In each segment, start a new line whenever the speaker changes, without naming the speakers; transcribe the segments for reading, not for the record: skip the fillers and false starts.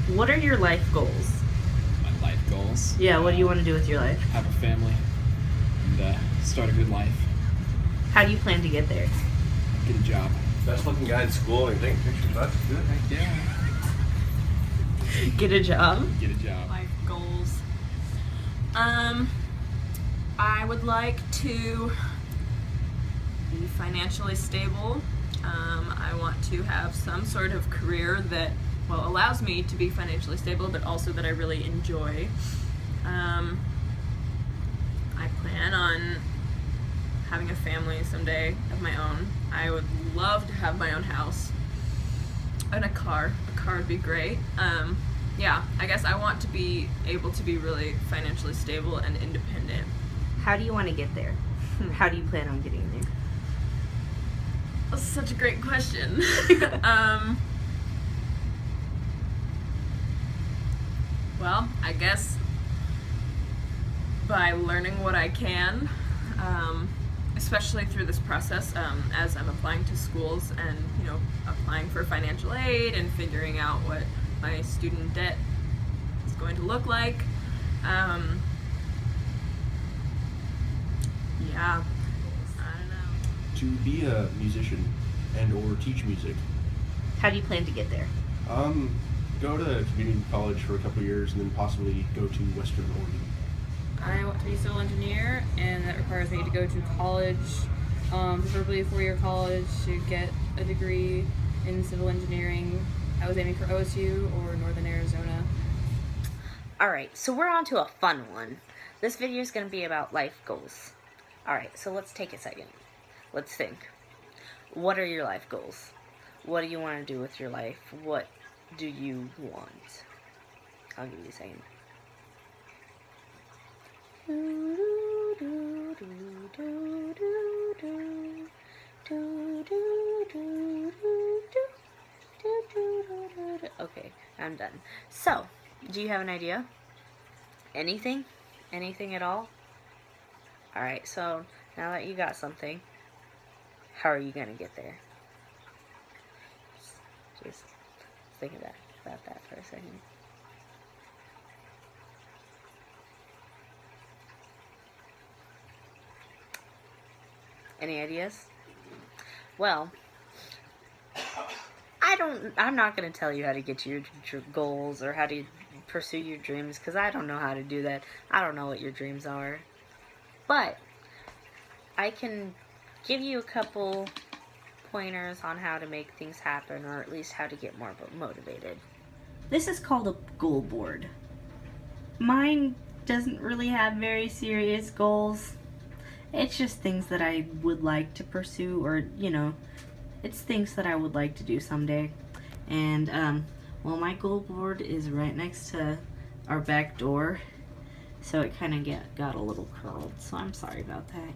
What are your life goals?
My life goals.
Yeah, what do you want to do with your life?
Have a family and start a good life.
How do you plan to get there?
Get a job.
Best looking guy in school and taking pictures. That's good.
Heck yeah.
Get a job?
Get a job.
Life goals. I would like to be financially stable. I want to have some sort of career that, well, allows me to be financially stable, but also that I really enjoy. I plan on having a family someday of my own. I would love to have my own house and a car. A car would be great. Yeah, I guess I want to be able to be really financially stable and independent.
How do you want to get there? How do you plan on getting there?
That's such a great question. Well, I guess by learning what I can, especially through this process, as I'm applying to schools and, applying for financial aid and figuring out what my student debt is going to look like. Yeah, I don't know.
To be a musician and or teach music.
How do you plan to get there?
Go to community college for a couple of years and then possibly go to Western Oregon.
I want to be a civil engineer, and that requires me to go to college, preferably a 4-year college, to get a degree in civil engineering. I was aiming for OSU or Northern Arizona.
Alright, so we're on to a fun one. This video is going to be about life goals. Alright, so let's take a second. Let's think. What are your life goals? What do you want to do with your life? What do you want? I'll give you a second. Okay, I'm done. So, do you have an idea? Anything? Anything at all? Alright, so now that you got something, how are you gonna get there? Just think about that for a second. Any ideas? Well, I'm not going to tell you how to get to your goals or how to pursue your dreams, because I don't know how to do that. I don't know what your dreams are. But I can give you a couple pointers on how to make things happen, or at least how to get more motivated. This is called a goal board. Mine doesn't really have very serious goals. It's just things that I would like to pursue, or, it's things that I would like to do someday. And, well, my goal board is right next to our back door, so it kind of got a little curled, so I'm sorry about that.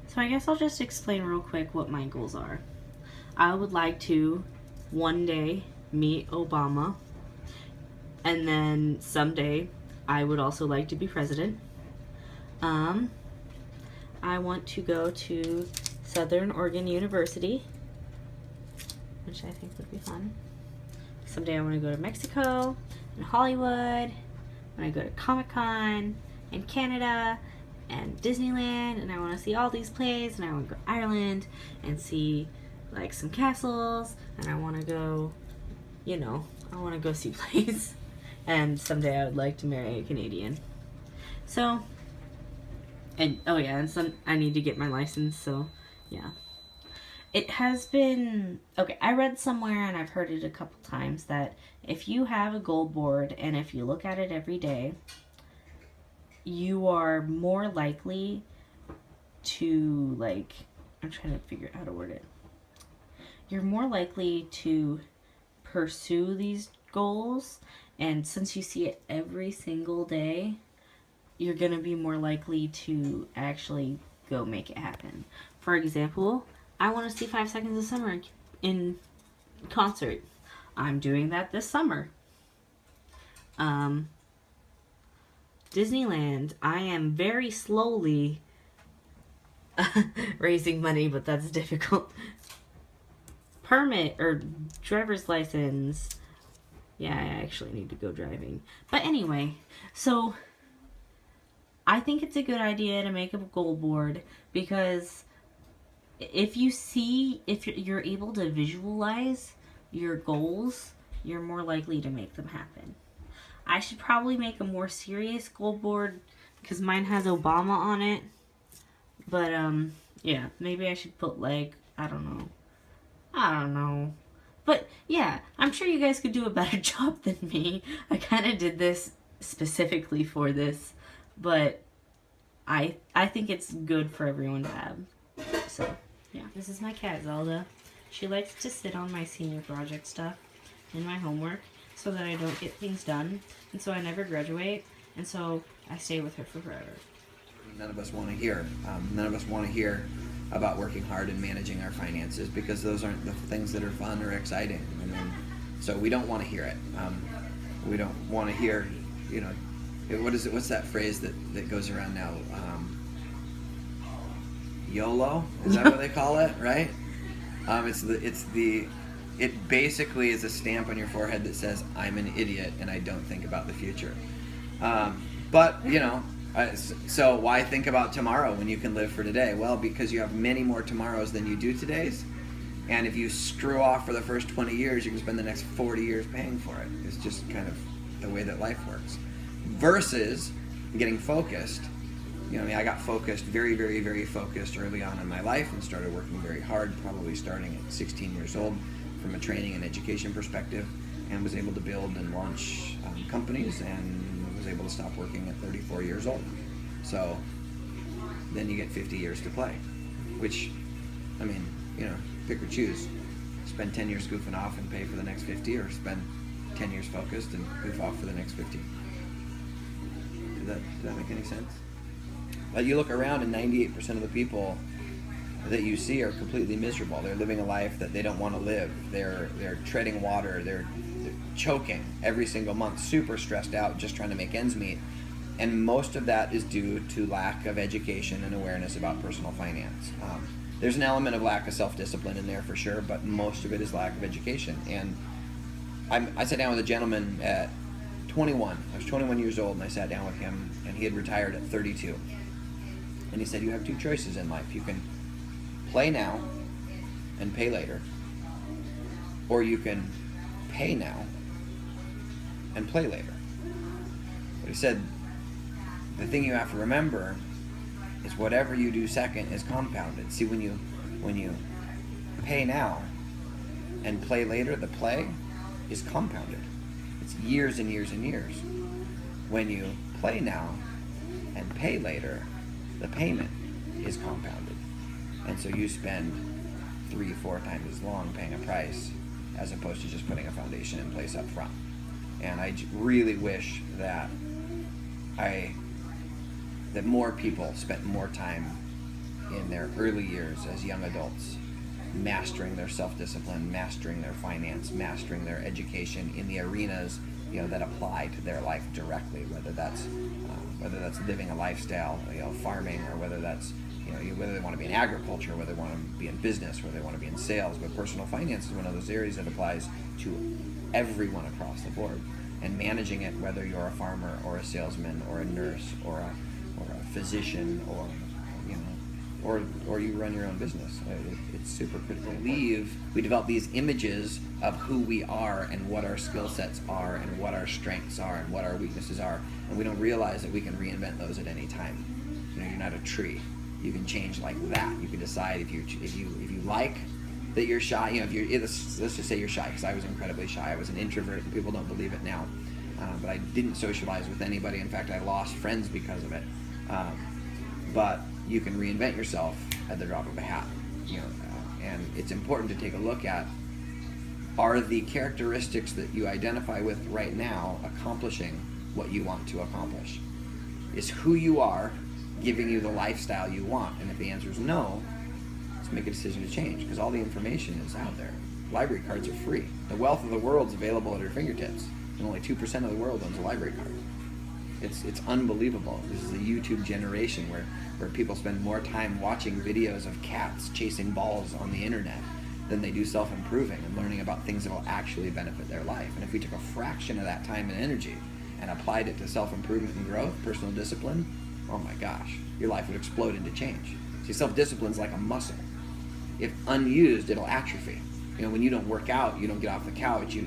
So I guess I'll just explain real quick what my goals are. I would like to, one day, meet Obama, and then someday, I would also like to be president. I want to go to Southern Oregon University, which I think would be fun. Someday I want to go to Mexico and Hollywood. I want to go to Comic-Con and Canada and Disneyland, and I want to see all these plays, and I want to go to Ireland and see like some castles, and I want to go, I want to go see plays. And someday I would like to marry a Canadian. So, and oh yeah, and I need to get my license, so yeah. It has been, okay, I read somewhere and I've heard it a couple times that if you have a goal board and if you look at it every day, you are more likely to, I'm trying to figure out how to word it. You're more likely to pursue these goals, and since you see it every single day, you're going to be more likely to actually go make it happen. For example, I want to see 5 Seconds of Summer in concert. I'm doing that this summer. Disneyland, I am very slowly raising money, but that's difficult. Permit or driver's license. Yeah, I actually need to go driving. But anyway, so I think it's a good idea to make a goal board, because if you're able to visualize your goals, you're more likely to make them happen. I should probably make a more serious goal board because mine has Obama on it. But yeah, maybe I should put like, I don't know. But yeah, I'm sure you guys could do a better job than me. I kind of did this specifically for this, but I think it's good for everyone to have. So yeah, this is my cat Zelda. She likes to sit on my senior project stuff and my homework so that I don't get things done, and so I never graduate, and so I stay with her for forever.
None of us want to hear. None of us want to hear about working hard and managing our finances, because those aren't the things that are fun or exciting. I mean, so we don't want to hear it. We don't want to hear, you know, what's that phrase that goes around now? YOLO? Is that what they call it? Right? It basically is a stamp on your forehead that says, I'm an idiot and I don't think about the future. But, you know, so why think about tomorrow when you can live for today? Well, because you have many more tomorrows than you do todays. And if you screw off for the first 20 years, you can spend the next 40 years paying for it. It's just kind of the way that life works. Versus getting focused. You know, I mean, I got focused, very, very, very focused early on in my life, and started working very hard, probably starting at 16 years old from a training and education perspective, and was able to build and launch companies, and was able to stop working at 34 years old. So then you get 50 years to play, which, I mean, you know, pick or choose. Spend 10 years goofing off and pay for the next 50, or spend 10 years focused and goof off for the next 50. Does that make any sense? You look around and 98% of the people that you see are completely miserable. They're living a life that they don't want to live. They're treading water. They're choking every single month, super stressed out, just trying to make ends meet. And most of that is due to lack of education and awareness about personal finance. There's an element of lack of self-discipline in there for sure, but most of it is lack of education. And I sat down with a gentleman at 21. I was 21 years old, and I sat down with him, and he had retired at 32. And he said, you have two choices in life. You can play now and pay later, or you can pay now and play later. But he said, the thing you have to remember is whatever you do second is compounded. See, when you pay now and play later, the play is compounded. It's years and years and years. When you play now and pay later, the payment is compounded. And so you spend 3-4 times as long paying a price as opposed to just putting a foundation in place up front. And I really wish that more people spent more time in their early years as young adults mastering their self-discipline, mastering their finance, mastering their education in the arenas, you know, that apply to their life directly, whether that's living a lifestyle, you know, farming, or whether that's, you know, whether they want to be in agriculture, whether they want to be in business, whether they want to be in sales. But personal finance is one of those areas that applies to everyone across the board. And managing it, whether you're a farmer or a salesman or a nurse or a physician, or, you know, or you run your own business, it's super critical. We develop these images of who we are and what our skill sets are and what our strengths are and what our weaknesses are, and we don't realize that we can reinvent those at any time. You know, you're not a tree. You can change like that. You can decide if you like that you're shy. You know, let's just say you're shy, because I was incredibly shy. I was an introvert, and people don't believe it now. But I didn't socialize with anybody. In fact, I lost friends because of it. But you can reinvent yourself at the drop of a hat. You know, and it's important to take a look at, are the characteristics that you identify with right now accomplishing what you want to accomplish? Is who you are giving you the lifestyle you want? And if the answer is no, let's make a decision to change, because all the information is out there. Library cards are free. The wealth of the world is available at your fingertips, and only 2% of the world owns a library card. It's unbelievable. This is a YouTube generation where people spend more time watching videos of cats chasing balls on the internet than they do self-improving and learning about things that will actually benefit their life. And if we took a fraction of that time and energy and applied it to self-improvement and growth, personal discipline, oh my gosh, your life would explode into change. See, self-discipline is like a muscle. If unused, it'll atrophy. When you don't work out, you don't get off the couch,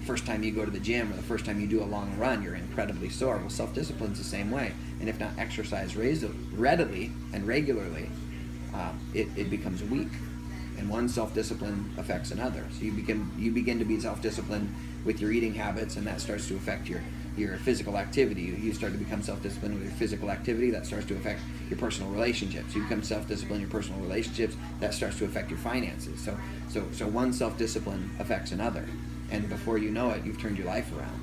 first time you go to the gym or the first time you do a long run, you're incredibly sore. Well, self-discipline's the same way. And if not exercised readily and regularly, it becomes weak. And one self-discipline affects another. So you begin to be self-disciplined with your eating habits, and that starts to affect your physical activity. You start to become self-disciplined with your physical activity, that starts to affect your personal relationships. You become self-disciplined in your personal relationships, that starts to affect your finances. So one self-discipline affects another, and before you know it, you've turned your life around.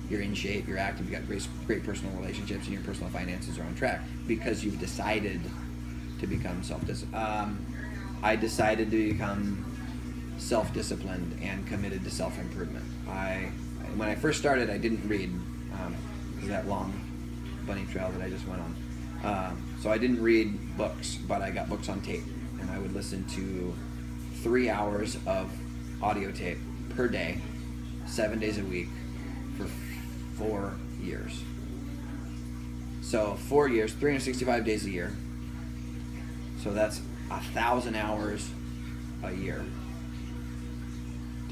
You're in shape, you're active, you've got great personal relationships, and your personal finances are on track because you've decided to become self-disciplined. I decided to become self-disciplined and committed to self-improvement. When I first started, I didn't read that long bunny trail that I just went on. So I didn't read books, but I got books on tape, and I would listen to 3 hours of audio tape per day, 7 days a week, for 4 years. So 4 years, 365 days a year. So that's 1,000 hours a year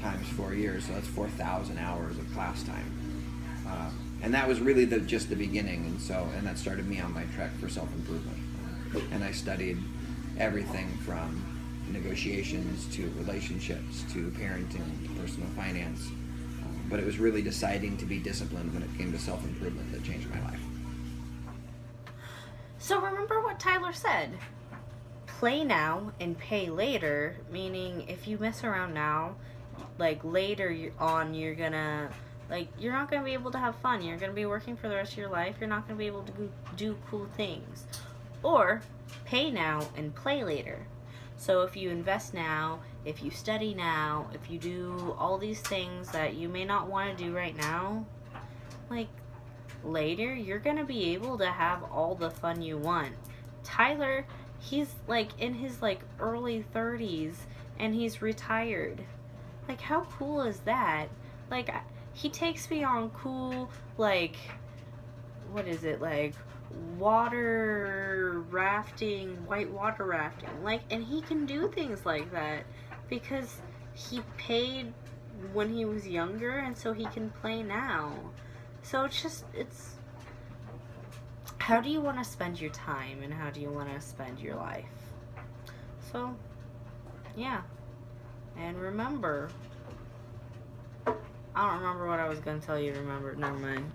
times 4 years, so that's 4,000 hours of class time. And that was really just the beginning, and that started me on my trek for self-improvement. And I studied everything from negotiations to relationships to parenting to personal finance. But it was really deciding to be disciplined when it came to self-improvement that changed my life.
So remember what Tyler said. Play now and pay later, meaning if you mess around now, like later on you're not gonna be able to have fun. You're gonna be working for the rest of your life. You're not gonna be able to do cool things. Or pay now and play later. So if you invest now, if you study now, if you do all these things that you may not want to do right now, like later you're gonna be able to have all the fun you want. Tyler, he's like in his early 30s and he's retired. Like, how cool is that? Like, he takes me on cool, water rafting, whitewater rafting. And he can do things like that because he paid when he was younger, and so he can play now. So it's how do you want to spend your time, and how do you want to spend your life? So, yeah. And remember, I don't remember what I was going to tell you to remember. Never mind.